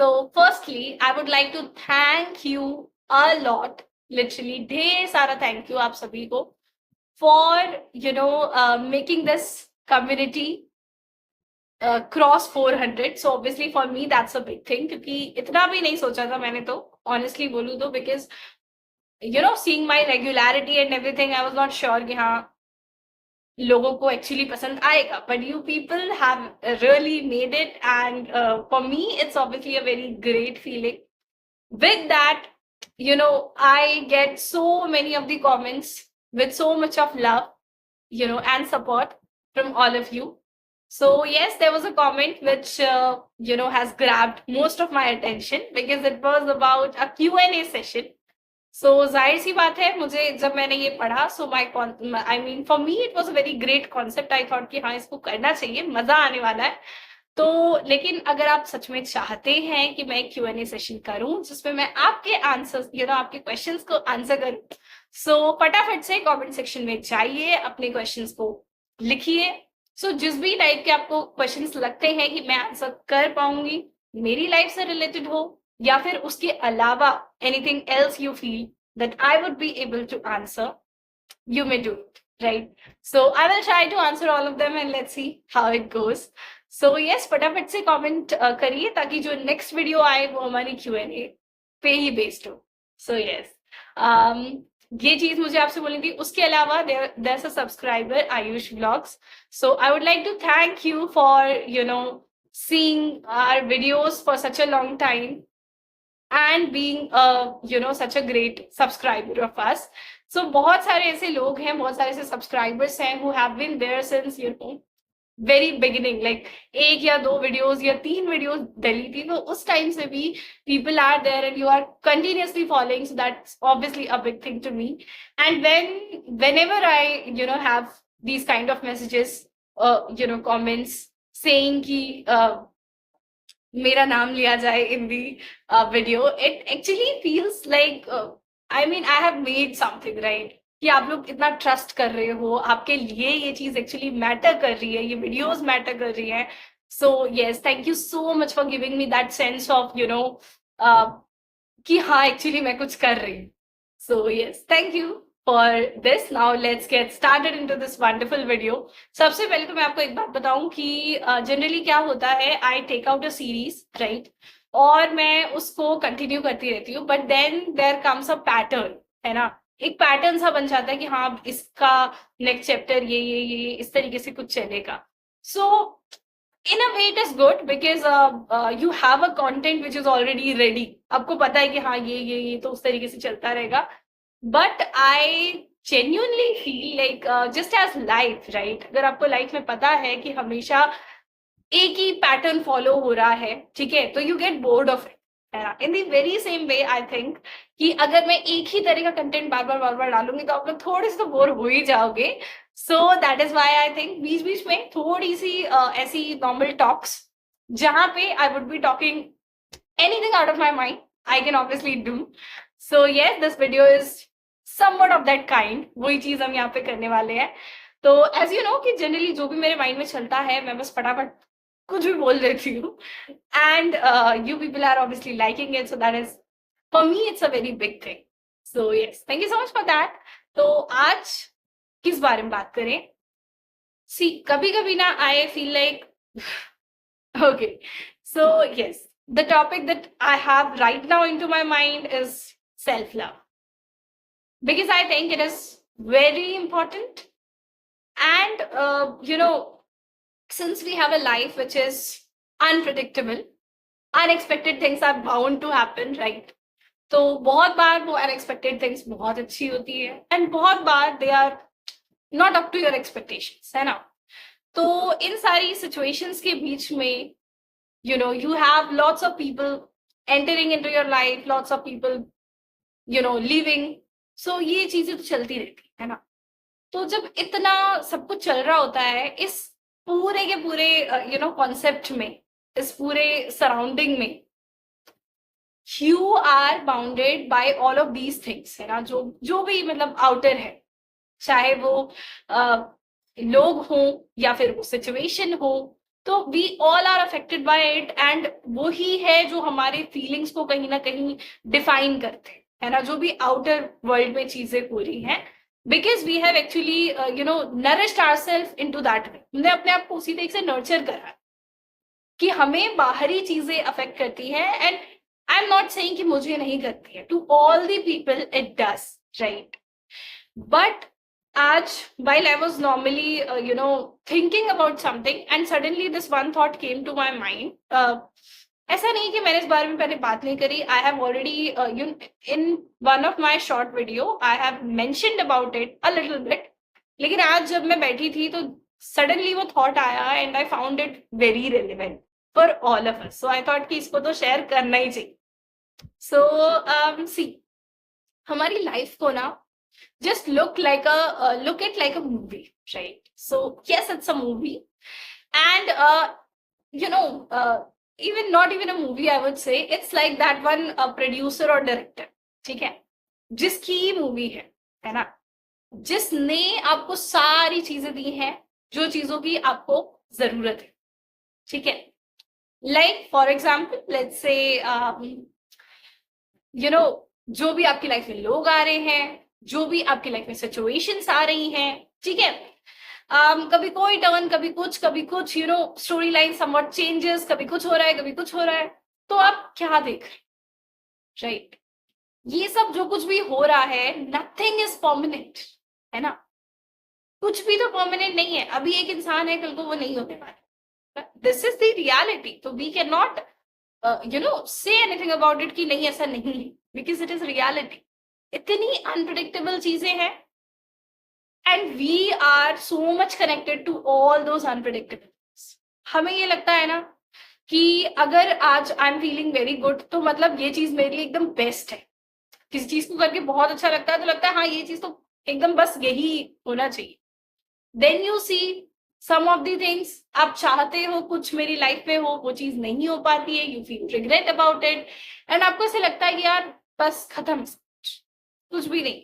So firstly I would like to thank you a lot, literally ढेर सारा thank you आप सभी को for making this community cross 400. So obviously for me that's a big thing, क्योंकि इतना भी नहीं सोचा था मैंने, तो ऑनेस्टली बोलूँ तो, because seeing my regularity and everything I was not sure कि हाँ लोगों को एक्चुअली पसंद आएगा, but you people have really made it and for me it's obviously a very great feeling. With that, I get so many of the comments with so much of love, and support from all of you. So yes, there was a comment which has grabbed most of my attention because it was about a Q&A session. So जाहिर सी बात है, मुझे जब मैंने ये पढ़ा, so I mean for me it was a very great concept. I thought कि हाँ इसको करना चाहिए, मजा आने वाला है. तो लेकिन अगर आप सच में चाहते हैं कि मैं Q&A सेशन करूं जिसमें मैं आपके आंसर्स आपके क्वेश्चंस को आंसर करूं, सो फटाफट से कमेंट सेक्शन में जाइए, अपने क्वेश्चंस को लिखिए. सो जिस भी टाइप के आपको क्वेश्चंस लगते हैं कि मैं आंसर कर पाऊंगी, मेरी लाइफ से रिलेटेड हो या फिर उसके अलावा anything else you feel that I would be able to answer, you may do it, right? So I will try to answer all of them and let's see how it goes. So yes, फटाफट से comment करिए ताकि जो next video आए वो हमारी Q&A पे ही based हो. सो यस, ये चीज मुझे आपसे बोलनी थी. उसके अलावा there's a subscriber Ayush Vlogs. So I would like to thank you for seeing our videos for such a long time and being such a great subscriber of us. So बहुत सारे ऐसे लोग हैं, बहुत सारे ऐसे सब्सक्राइबर्स हैं who have been there since very beginning, like एक या दो वीडियोस या तीन वीडियोस डली थी, तो उस टाइम से भी people are there and you are continuously following, so that's obviously a big thing to me. And whenever I have these kind of messages, comments saying कि मेरा नाम लिया जाए in the video, it actually feels like I mean I have made something, right? कि आप लोग इतना trust कर रहे हो, आपके लिए ये चीज एक्चुअली मैटर कर रही है, ये वीडियोस मैटर कर रही है. So yes, thank you so much for giving me that sense of कि हाँ एक्चुअली मैं कुछ कर रही हूँ. So yes, thank you for this. Now let's get started into this wonderful video. सबसे पहले तो मैं आपको एक बात बताऊं कि जनरली क्या होता है, I take out a series, right? और मैं उसको कंटिन्यू करती रहती हूँ, but then there comes a pattern, है ना? एक पैटर्न सा बन जाता है कि हाँ इसका नेक्स्ट चैप्टर ये इस तरीके से कुछ चलेगा. सो in a way it is good because you have a content which is already ready. आपको पता है कि हाँ ये तो उस तरीके से चलता रहेगा. But I genuinely feel like just as life, right? अगर आपको लाइफ में पता है कि हमेशा एक ही पैटर्न फॉलो हो रहा है, ठीक है, तो you get bored of it, है ना? In the very same way I think कि अगर मैं एक ही तरह का कंटेंट बार बार डालूंगी तो आप लोग थोड़े से तो बोर हो ही जाओगे. So that is why I think बीच बीच में थोड़ी सी ऐसी नॉर्मल टॉक्स जहां पे I would be talking anything out of my mind, I can obviously do. So yes, this video is somewhat of that kind. वही चीज हम यहाँ पे करने वाले हैं. तो as you know कि जनरली जो भी मेरे माइंड में चलता है मैं बस फटाफट कुछ भी बोल देती हूँ. And you people are obviously liking it, so that is for me it's a very big thing. So yes, thank you so much for that. तो आज किस बारे में बात करें? See, कभी कभी ना I feel like okay, so yes, the topic that I have right now into my mind is self-love. Because I think it is very important. And since we have a life which is unpredictable, unexpected things are bound to happen, right? तो बहुत बार वो unexpected things बहुत अच्छी होती है and बहुत बार they are not up to your expectations, है ना? तो इन सारी situations के बीच में you have lots of people entering into your life, lots of people leaving. सो ये चीजें तो चलती रहती है ना? तो जब इतना सब कुछ चल रहा होता है इस पूरे के पूरे कॉन्सेप्ट में, इस पूरे सराउंडिंग में, you are bounded by all of these things, है ना? जो भी मतलब आउटर है, चाहे वो लोग हो या फिर वो सिचुएशन हो तो we all are affected by it, and वो ही है जो हमारे फीलिंग्स को कहीं ना कहीं डिफाइन करते हैं, है ना, जो भी आउटर वर्ल्ड में चीजें हो रही हैं, because we have actually nourished ourself into that way. हमने अपने आप को उसी तरीके से नर्चर करा है कि हमें बाहरी चीजें अफेक्ट करती हैं, and I am not saying कि मुझे नहीं करती है, to all the people it does, right. But आज while I was normally thinking about something, and suddenly this one thought came to my mind. ऐसा नहीं कि मैंने इस बारे में पहले बात नहीं करी, I have already in one of my short video I have mentioned about it a little bit, लेकिन आज जब मैं बैठी थी तो suddenly वो thought आया and I found it very relevant for all of us, so I thought कि इसको तो share करना ही चाहिए. So see, हमारी लाइफ को ना just look at like a movie, right? So yes, it's a movie, and even not even a movie, I would say it's like that one producer or director, ठीक है, जिसकी movie है ना, जिसने आपको सारी चीजें दी हैं जो चीजों की आपको जरूरत है, ठीक है. Like for example let's say जो भी आपकी लाइफ में लोग आ रहे हैं, जो भी आपकी लाइफ में सिचुएशंस आ रही हैं, ठीक है, कभी कोई टर्न, कभी कुछ स्टोरी लाइन समवट चेंजेस, कभी कुछ हो रहा है, कभी कुछ हो रहा है, तो आप क्या देख रहे हैं, राइट? ये सब जो कुछ भी हो रहा है, नथिंग इज परमानेंट, है ना, कुछ भी तो परमानेंट नहीं है. अभी एक इंसान है, कल को वो नहीं होने वाला. This is the reality. तो we can not say anything about it कि नहीं ऐसा नहीं है, because it is reality. इतनी अनप्रेडिक्टेबल चीजें हैं, and we are so much connected to all those unpredictable. हमें ये लगता है ना कि अगर आज I am feeling very good, तो मतलब ये चीज मेरे लिए एकदम बेस्ट है. किसी चीज को करके बहुत अच्छा लगता है तो लगता है हाँ ये चीज तो एकदम बस यही होना चाहिए. Then you see some of the things आप चाहते हो कुछ मेरी लाइफ में हो, वो चीज नहीं हो पाती है, you feel regret about it, and आपको ऐसे लगता है कि यार बस खत्म, कुछ भी नहीं.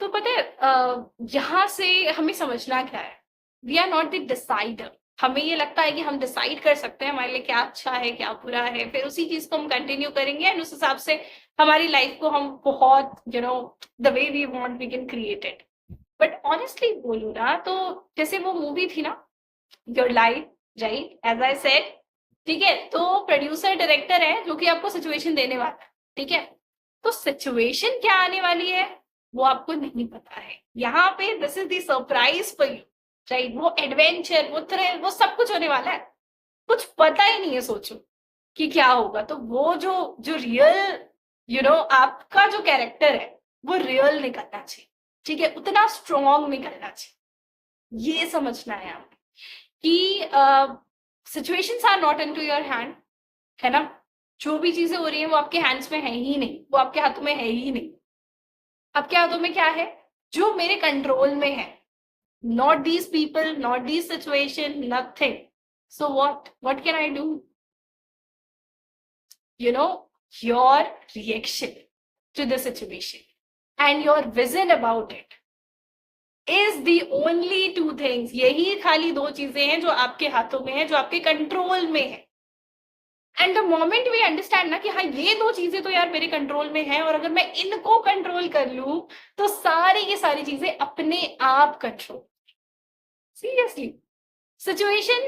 तो पता है यहाँ से हमें समझना क्या है, we are not the decider. हमें ये लगता है कि हम डिसाइड कर सकते हैं हमारे लिए क्या अच्छा है, क्या बुरा है, फिर उसी चीज को हम कंटिन्यू करेंगे, एंड उस हिसाब से हमारी लाइफ को हम बहुत the way we want we can create it. But honestly बोलूँ ना, तो जैसे वो मूवी थी ना, your life, right, as I said, ठीक है, तो प्रोड्यूसर डायरेक्टर है जो कि आपको सिचुएशन देने वाला है, ठीक है. तो सिचुएशन क्या आने वाली है वो आपको नहीं पता है. यहाँ पे this is the surprise for you, right. वो एडवेंचर, वो थ्रिल, वो सब कुछ होने वाला है. कुछ पता ही नहीं है, सोचो कि क्या होगा. तो वो जो रियल आपका जो कैरेक्टर है वो रियल निकलना चाहिए, ठीक है, उतना स्ट्रॉन्ग निकलना चाहिए. ये समझना है आप कि situations are not into your hand, है ना. जो भी चीजें हो रही हैं वो आपके हैंड्स में है ही नहीं, वो आपके हाथों में है ही नहीं. आपके हाथों में क्या है, जो मेरे कंट्रोल में है. Not these people, not these situation, nothing. So what can I do? Your reaction to the situation and your vision about it is the only two things. यही खाली दो चीजें हैं जो आपके हाथों में है, जो आपके कंट्रोल में है. And the moment we understand ना कि हाँ ये दो चीजें तो यार मेरे कंट्रोल में है, और अगर मैं इनको कंट्रोल कर लूं तो सारी की सारी चीजें अपने आप कंट्रोल. सीरियसली, सिचुएशन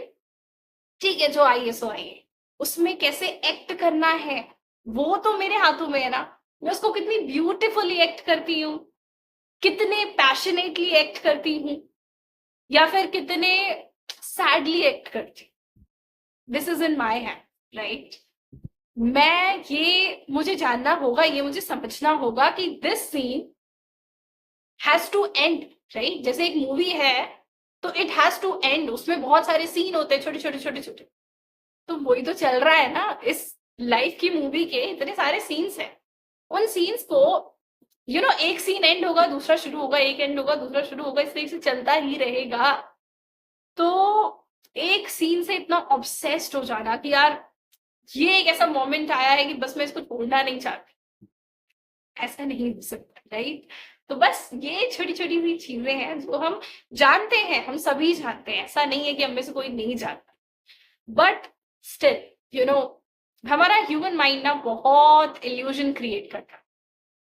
ठीक है, जो आई है सो आई है, उसमें कैसे एक्ट करना है वो तो मेरे हाथों में है ना. मैं उसको कितनी ब्यूटिफुली एक्ट करती हूँ, कितने पैशनेटली एक्ट करती हूँ, या फिर कितने सैडली एक्ट करती हूँ, this is in my hand, right. मुझे जानना होगा, ये मुझे समझना होगा कि this scene has to end, right. जैसे एक मूवी है तो इट हैज टू एंड, उसमें बहुत सारे सीन होते हैं, छोटे छोटे छोटे छोटे. तो वही तो चल रहा है ना इस लाइफ की मूवी के, इतने सारे सीन्स हैं. उन सीन्स को एक सीन एंड होगा, दूसरा शुरू होगा, एक एंड होगा, दूसरा शुरू होगा, इस तरीके से चलता ही रहेगा. तो एक सीन से इतना ऑब्सेस्ड हो जाना कि यार ये एक ऐसा मोमेंट आया है कि बस मैं इसको छोड़ना नहीं चाहती, ऐसा नहीं हो सकता, राइट. तो बस ये छोटी छोटी सी चीजें हैं जो हम जानते हैं, हम सभी जानते हैं, ऐसा नहीं है कि हम में से कोई नहीं जानता, बट स्टिल यू नो हमारा ह्यूमन माइंड ना बहुत इल्यूजन क्रिएट करता है,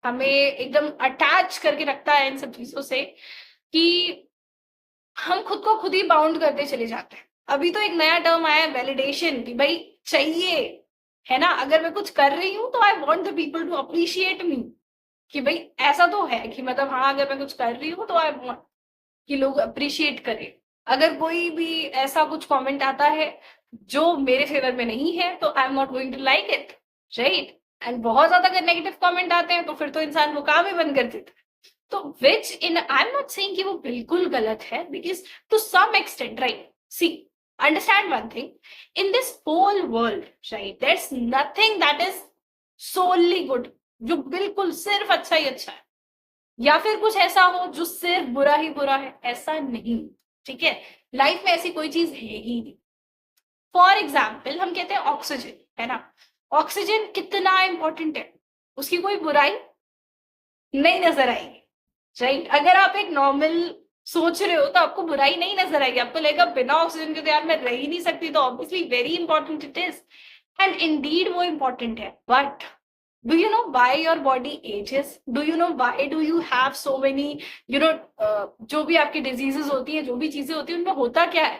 हमें एकदम अटैच करके रखता है इन सब चीजों से कि हम खुद को खुद ही बाउंड करते चले जाते हैं। अभी तो एक नया टर्म आया है वैलिडेशन, कि भाई चाहिए, है ना, अगर मैं कुछ कर रही हूँ तो I want the people to appreciate me, कि भाई ऐसा तो है कि मतलब हाँ अगर मैं कुछ कर रही हूँ तो आई वांट कि लोग अप्रिशिएट करें। अगर कोई भी ऐसा कुछ कमेंट आता है जो मेरे फेवर में नहीं है तो I am not going to like it, right. And बहुत ज्यादा अगर नेगेटिव कमेंट आते हैं तो फिर तो इंसान वो काम ही बंद कर देता है। तो which in I am not saying कि वो बिल्कुल गलत है, because to some extent, right, see understand one thing, in this whole world, right, there is nothing that is solely good, जो बिल्कुल सिर्फ अच्छा ही अच्छा है, या फिर कुछ ऐसा हो जो सिर्फ बुरा ही बुरा है, ऐसा नहीं, ठीक है। लाइफ में ऐसी कोई चीज है ही नहीं। फॉर एग्जाम्पल हम कहते हैं ऑक्सीजन, है ना, ऑक्सीजन कितना इंपॉर्टेंट है, उसकी कोई बुराई नहीं नजर आएगी, राइट। अगर आप एक नॉर्मल सोच रहे हो तो आपको बुराई नहीं नजर आएगी, आपको लगेगा बिना ऑक्सीजन के तो यार मैं रह ही नहीं सकती, तो obviously very important it is, and Indeed वो इंपॉर्टेंट है। But do you know why your body ages? Do you know why do you have so many जो भी आपकी डिजीजेस होती है, जो भी चीजें होती है, उनमें होता क्या है?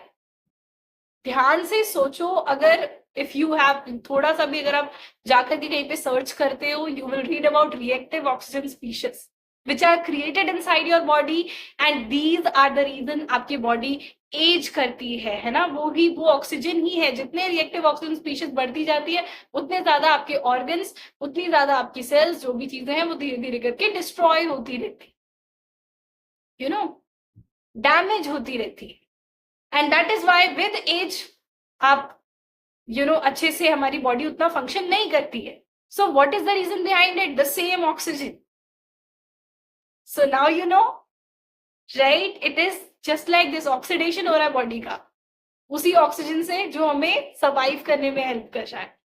ध्यान से सोचो। अगर इफ यू हैव थोड़ा सा भी, अगर आप जाकर के कहीं पे सर्च करते हो, you will read about reactive oxygen species which are created inside your body, and these are the reason आपकी बॉडी एज करती है ना। वो ऑक्सीजन ही है, जितने रिएक्टिव ऑक्सीजन स्पीशीज बढ़ती जाती है उतने ज्यादा आपके ऑर्गन्स, उतनी ज्यादा आपकी सेल्स, जो भी चीजें हैं वो धीरे धीरे करके डिस्ट्रॉय होती रहती, यू नो, डैमेज होती रहती है। And that is why with age आप अच्छे से हमारी बॉडी उतना फंक्शन नहीं करती है। So what is the reason behind it? The same oxygen. So now you know, right, it is just like this, oxidation हो रहा है बॉडी का उसी ऑक्सीजन से जो हमें सर्वाइव करने में हेल्प कर रहा है।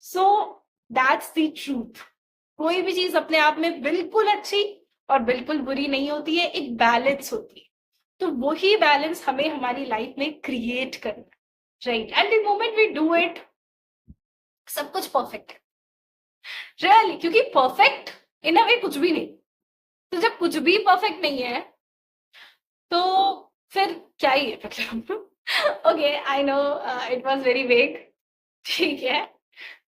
So that's the truth. कोई भी चीज अपने आप में बिल्कुल अच्छी और बिल्कुल बुरी नहीं होती है, एक बैलेंस होती है। तो वही बैलेंस हमें हमारी लाइफ में क्रिएट करना, right. And the moment we do it, सब कुछ परफेक्ट है, रियली, क्योंकि परफेक्ट इन अ वे कुछ भी नहीं। तो जब कुछ भी परफेक्ट नहीं है तो फिर क्या ही है मतलब। Okay, I know it was very vague, ठीक है।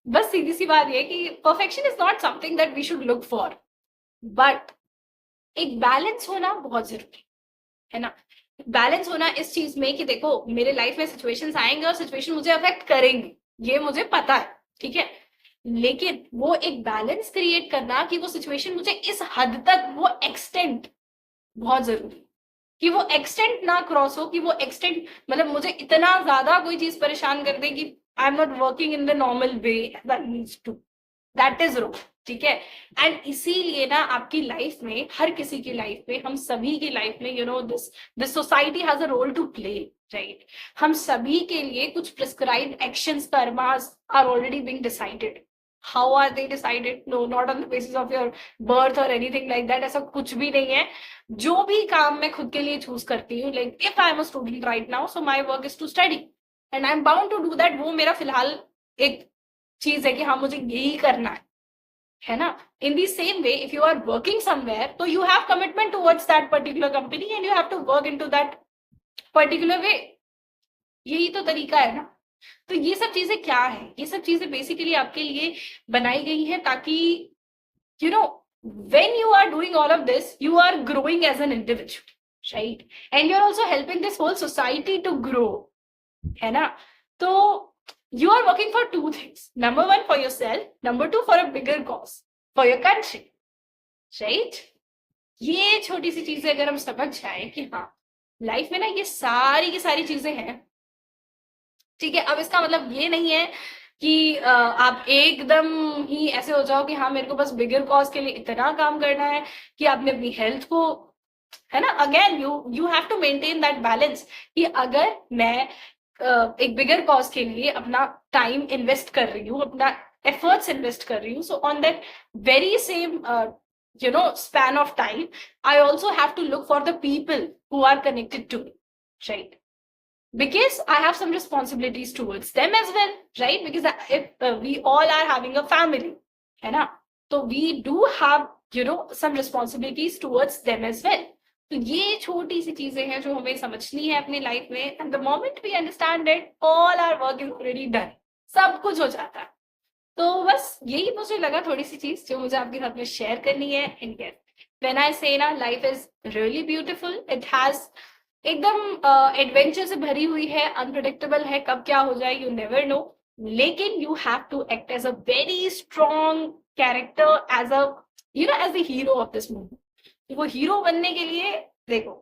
बस सीधी सी बात ये कि perfection is not something that we should look for, but एक बैलेंस होना बहुत जरूरी है ना। बैलेंस होना इस चीज में कि देखो मेरे लाइफ में सिचुएशंस आएंगे और सिचुएशन मुझे अफेक्ट करेंगे, ये मुझे पता है, ठीक है। लेकिन वो एक बैलेंस क्रिएट करना कि वो सिचुएशन मुझे इस हद तक, वो एक्सटेंट बहुत जरूरी, कि वो एक्सटेंट ना क्रॉस हो, कि वो एक्सटेंट मतलब मुझे इतना ज्यादा कोई चीज परेशान कर दे कि I am not working in the normal way that needs to, that is wrong, ठीक है। एंड इसीलिए ना आपकी लाइफ में, हर किसी की लाइफ में, हम सभी की लाइफ में, this society has a role to play, right. हम सभी के लिए कुछ prescribed actions, karmas are already being decided. How are they decided? No, not on the basis of your birth और एनीथिंग लाइक दैट, ऐसा कुछ भी नहीं है। जो भी काम मैं खुद के लिए चूज करती हूँ, like if I am a student right now, so my work is to study and I am bound to do that, वो मेरा फिलहाल एक चीज है कि हाँ मुझे यही करना है ना। In the same way, if you are working somewhere, तो you have commitment towards that particular company and you have to work into that particular way. यही तो तरीका है ना। तो ये सब चीजें क्या है? ये सब चीजें बेसिकली आपके लिए बनाई गई है ताकि when you are doing all of this, you are growing as an individual, right? And you're also helping this whole society to grow, है ना। तो you are working for two things. Number one, for yourself. Number two, for a bigger cause, for your country, right? ये छोटी सी चीजें अगर हम समझ जाए कि हाँ लाइफ में ना ये सारी की सारी चीजें हैं, ठीक है। अब इसका मतलब ये नहीं है कि आप एकदम ही ऐसे हो जाओ कि हाँ मेरे को बस बिगर कॉज के लिए इतना काम करना है कि आपने अपनी हेल्थ को, है ना, again you have to maintain that balance, कि अगर मैं एक बिगर कॉज के लिए अपना टाइम इन्वेस्ट कर रही हूँ, अपना एफर्ट्स इन्वेस्ट कर रही हूँ, so on that very same span of time, I also have to look for the people who are connected to me, right? Because I have some responsibilities towards them as well, right? Because if we all are having a family, है ना, तो we do have some responsibilities towards them as well. तो ये छोटी सी चीजें हैं जो हमें समझनी है अपनी लाइफ में, and the moment we understand it, all our work is already done, सब कुछ हो जाता है. तो बस यही मुझे लगा थोड़ी सी चीज जो मुझे आपके साथ में शेयर करनी है. एंड यस, व्हेन आई से ना, life is really beautiful. It has एकदम एडवेंचर से भरी हुई है, अनप्रिडिक्टेबल है, कब क्या हो जाए यू नेवर नो. लेकिन you have to act as a very strong character, as a as the hero of this movie. वो हीरो बनने के लिए, देखो,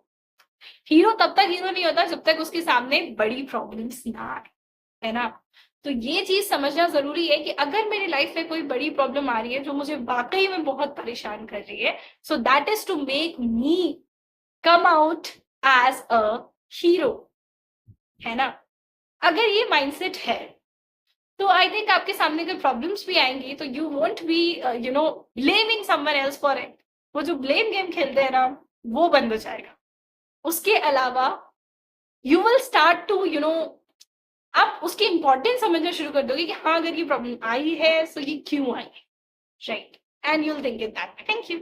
हीरो तब तक हीरो नहीं होता जब तक उसके सामने बड़ी प्रॉब्लम्स ना आए, है ना. तो ये चीज समझना जरूरी है कि अगर मेरी लाइफ में कोई बड़ी प्रॉब्लम आ रही है जो मुझे वाकई में बहुत परेशान कर रही है, so that is to make me come out as a hero, है ना. अगर ये माइंडसेट है तो आई थिंक आपके सामने कोई प्रॉब्लम्स भी आएंगी तो you won't be blaming someone else for it. वो जो ब्लेम गेम खेलते हैं ना, वो बंद हो जाएगा. उसके अलावा यू विल स्टार्ट टू आप उसकी इंपॉर्टेंस समझना शुरू कर दोगे कि हाँ, अगर ये प्रॉब्लम आई है सो ये क्यों आई है, right. And you will think it that. Thank you.